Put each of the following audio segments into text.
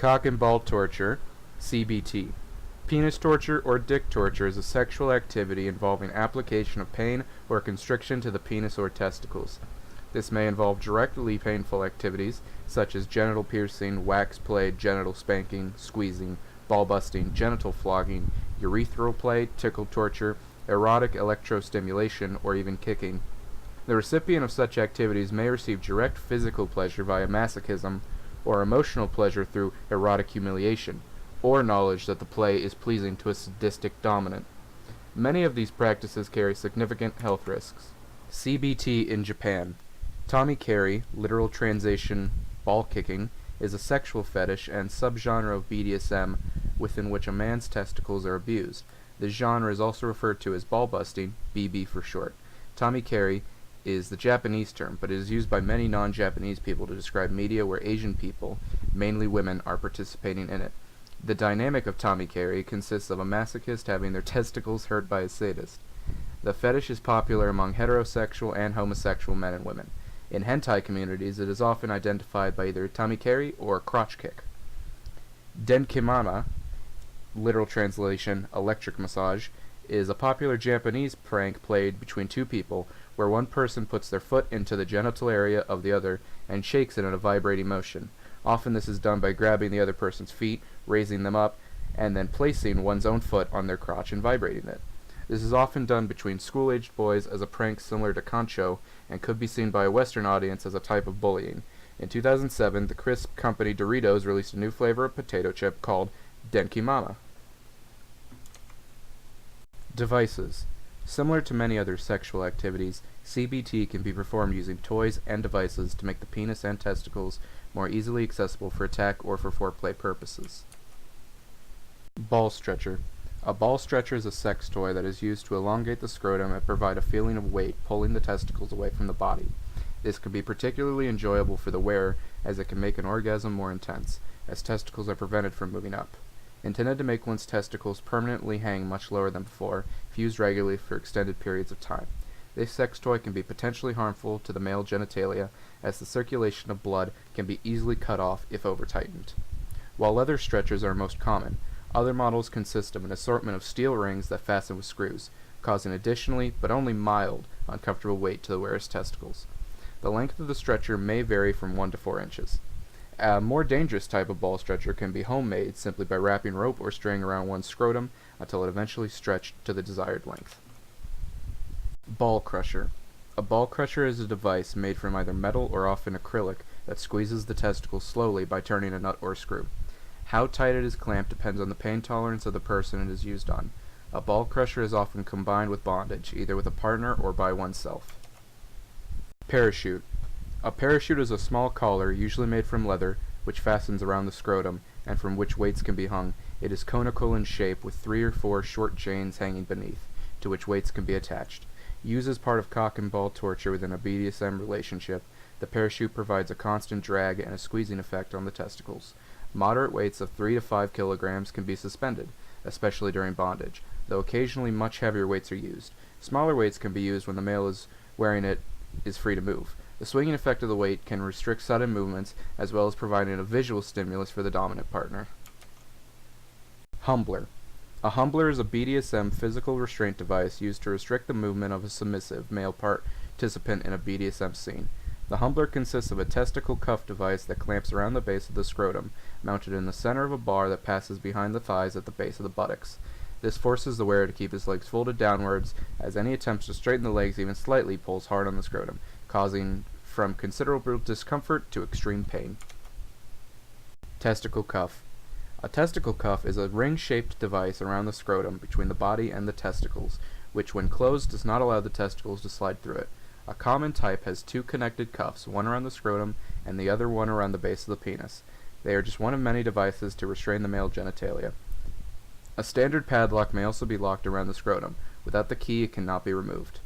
Cock and ball torture, CBT. Penis torture or dick torture is a sexual activity involving application of pain or constriction to the penis or testicles. This may involve directly painful activities such as genital piercing, wax play, genital spanking, squeezing, ball busting, genital flogging, urethral play, tickle torture, erotic electrostimulation, or even kicking. The recipient of such activities may receive direct physical pleasure via masochism, or emotional pleasure through erotic humiliation, or knowledge that the play is pleasing to a sadistic dominant. Many of these practices carry significant health risks. CBT in Japan. Tomikeri, literal translation ball kicking, is a sexual fetish and subgenre of BDSM within which a man's testicles are abused. This genre is also referred to as ball busting, BB for short. Tomikeri is the Japanese term, but it is used by many non-Japanese people to describe media where Asian people, mainly women, are participating in it. The dynamic of tomikeri consists of a masochist having their testicles hurt by a sadist. The fetish is popular among heterosexual and homosexual men and women. In hentai communities, it is often identified by either tomikeri or crotch kick. Denkimama, literal translation, electric massage, is a popular Japanese prank played between two people, where one person puts their foot into the genital area of the other and shakes it in a vibrating motion. Often this is done by grabbing the other person's feet, raising them up, and then placing one's own foot on their crotch and vibrating it. This is often done between school-aged boys as a prank similar to concho, and could be seen by a Western audience as a type of bullying. In 2007, the crisp company Doritos released a new flavor of potato chip called Denkimama. Devices. Similar to many other sexual activities, CBT can be performed using toys and devices to make the penis and testicles more easily accessible for attack or for foreplay purposes. Ball stretcher. A ball stretcher is a sex toy that is used to elongate the scrotum and provide a feeling of weight pulling the testicles away from the body. This can be particularly enjoyable for the wearer as it can make an orgasm more intense, as testicles are prevented from moving up. Intended to make one's testicles permanently hang much lower than before, if used regularly for extended periods of time. This sex toy can be potentially harmful to the male genitalia, as the circulation of blood can be easily cut off if over-tightened. While leather stretchers are most common, other models consist of an assortment of steel rings that fasten with screws, causing additionally, but only mild, uncomfortable weight to the wearer's testicles. The length of the stretcher may vary from 1 to 4 inches. A more dangerous type of ball stretcher can be homemade simply by wrapping rope or string around one's scrotum until it eventually stretched to the desired length. Ball crusher. A ball crusher is a device made from either metal or often acrylic that squeezes the testicle slowly by turning a nut or screw. How tight it is clamped depends on the pain tolerance of the person it is used on. A ball crusher is often combined with bondage, either with a partner or by oneself. Parachute. A parachute is a small collar, usually made from leather, which fastens around the scrotum, and from which weights can be hung. It is conical in shape, with 3 or 4 short chains hanging beneath, to which weights can be attached. Used as part of cock and ball torture within a BDSM relationship, the parachute provides a constant drag and a squeezing effect on the testicles. Moderate weights of 3 to 5 kilograms can be suspended, especially during bondage, though occasionally much heavier weights are used. Smaller weights can be used when the male is wearing it is free to move. The swinging effect of the weight can restrict sudden movements, as well as providing a visual stimulus for the dominant partner. Humbler. A humbler is a BDSM physical restraint device used to restrict the movement of a submissive male participant in a BDSM scene. The humbler consists of a testicle cuff device that clamps around the base of the scrotum, mounted in the center of a bar that passes behind the thighs at the base of the buttocks. This forces the wearer to keep his legs folded downwards, as any attempt to straighten the legs even slightly pulls hard on the scrotum, causing from considerable discomfort to extreme pain. Testicle cuff. A testicle cuff is a ring-shaped device around the scrotum between the body and the testicles, which when closed does not allow the testicles to slide through it. A common type has 2 connected cuffs, one around the scrotum and the other one around the base of the penis. They are just one of many devices to restrain the male genitalia. A standard padlock may also be locked around the scrotum. Without the key, it cannot be removed.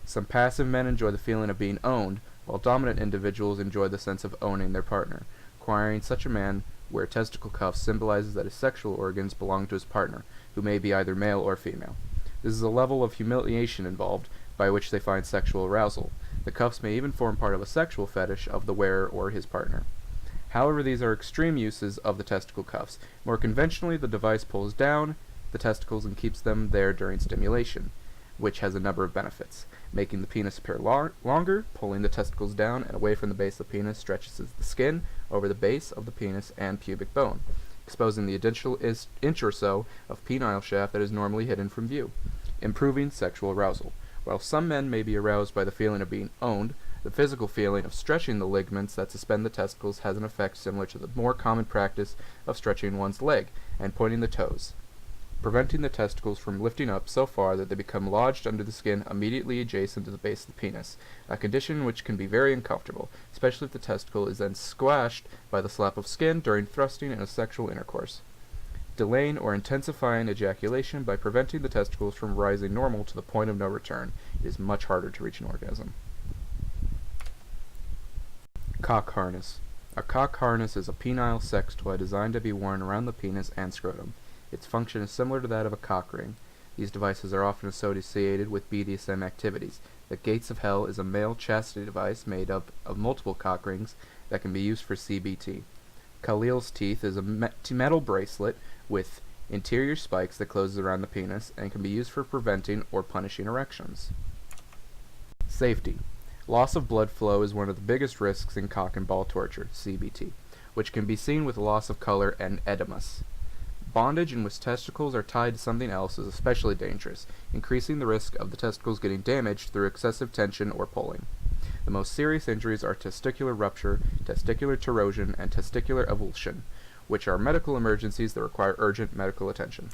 Some passive men enjoy the feeling of being owned, while dominant individuals enjoy the sense of owning their partner. Acquiring such a man wear testicle cuffs symbolizes that his sexual organs belong to his partner, who may be either male or female. This is a level of humiliation involved, by which they find sexual arousal. The cuffs may even form part of a sexual fetish of the wearer or his partner. However, these are extreme uses of the testicle cuffs. More conventionally, the device pulls down the testicles and keeps them there during stimulation, which has a number of benefits. Making the penis appear longer, pulling the testicles down and away from the base of the penis stretches the skin over the base of the penis and pubic bone, exposing the additional inch or so of penile shaft that is normally hidden from view. Improving sexual arousal. While some men may be aroused by the feeling of being owned, the physical feeling of stretching the ligaments that suspend the testicles has an effect similar to the more common practice of stretching one's leg and pointing the toes, preventing the testicles from lifting up so far that they become lodged under the skin immediately adjacent to the base of the penis, a condition which can be very uncomfortable, especially if the testicle is then squashed by the slap of skin during thrusting in a sexual intercourse. Delaying or intensifying ejaculation by preventing the testicles from rising normal to the point of no return. It is much harder to reach an orgasm. Cock harness. A cock harness is a penile sex toy designed to be worn around the penis and scrotum. Its function is similar to that of a cock ring. These devices are often associated with BDSM activities. The Gates of Hell is a male chastity device made up of multiple cock rings that can be used for CBT. Khalil's Teeth is a metal bracelet with interior spikes that closes around the penis and can be used for preventing or punishing erections. Safety. Loss of blood flow is one of the biggest risks in cock and ball torture, CBT, which can be seen with loss of color and edemas. Bondage in which testicles are tied to something else is especially dangerous, increasing the risk of the testicles getting damaged through excessive tension or pulling. The most serious injuries are testicular rupture, testicular torsion, and testicular avulsion, which are medical emergencies that require urgent medical attention.